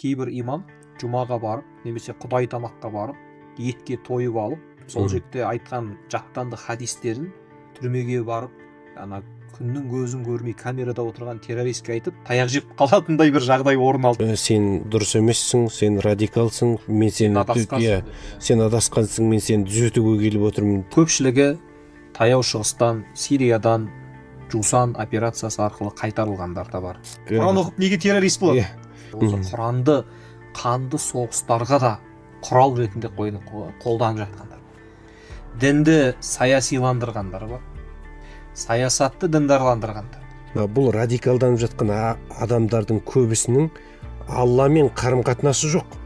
кейбір имам жұмаға барып немесе құдай тамаққа барып етке тойып алып сол жерде айтқан жаттанды хадистерін түрмеге барып ана күннің көзін көрмей камерада отырған террористке айтып таяқ жеп қалатындай бір жағдай орын алды. Сен дұрыс емессің, сен радикалсың, мен сені сен адасқансың, мен сені түзетуге келіп отырмын. Көпшілігі таяу шығыстан, Сириядан жусан операциясы арқылы қайтарылғандар да бар. Құран оқып неге террорист болады? Осы Құранды қанды соғыстарға да құрал ретінде қолданып жатқандар. Дінді саясиландырғандар бар. Саясатты діндарландырғандар. Бұл радикалданып жатқан адамдардың көбісінің Алламен қарым-қатынасы жоқ.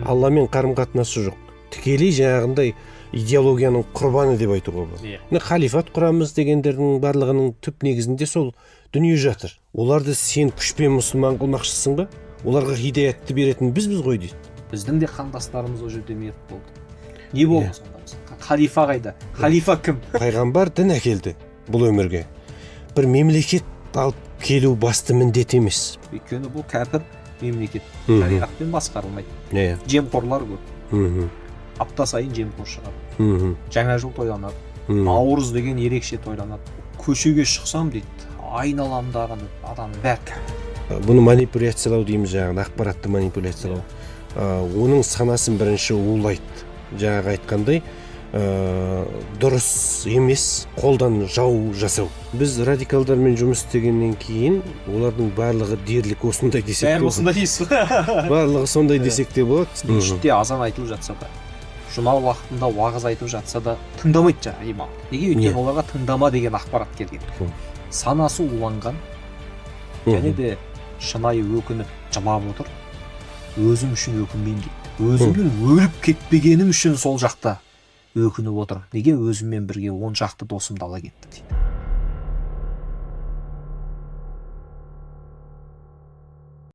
Алламен қарым-қатынасы жоқ. Тікелей жаңағындай идеологияның құрбаны деп айтуға болады. Халифат құрамыз дегендердің барлығының түп негізінде сол дүние жатыр. Оларды сен күшпен мұсылман қылмақшысың ба? Оларға хидаятты беретін бізбіз ғой дейді. Біздің де қандастарымыз ол жерде мерт болды. Не болды сонда? Халифа қайда? Халифа кім? Пайғамбар дін әкелді бұл өмірге. Бір мемлекет алып келу басты міндет емес. Өйткені бұл кәпір мемлекет. Шариғатпен басқарылмайды. Жемқорлар көп. Апта сайын жемқор шығады. Жаңа жыл тойланады. Наурыз деген ерекше тойланады. Көшеге шықсам дейді, айналамдағы адамның бәрі кәпір. Бұны манипуляциялау дейміз, жаңағы ақпаратты манипуляциялау. Оның санасын бірінші улайды. Жаңағы айтқандай, дұрыс емес, қолдан жау жасау. Біз радикалдармен жұмыс істегеннен кейін олардың барлығы дерлік осындай десек те. Бәрі осындай дейсіз. Барлығы сондай десек те болады. Мешітте азан айтылып жатса да, жұма уақытында уағыз айтып жатса да тыңдамайды жаңағы имам. Неге? Өйткені оларға тыңдама деген ақпарат келген. Санасы уланған және де шынайы өкініп жылап отыр. Өзім үшін өкінбеймін дейді. Өзімнің өліп кетпегенім үшін сол жақта өкініп отырмын. Неге? Өзіммен бірге 10 шақты досымды ала кетті дейді.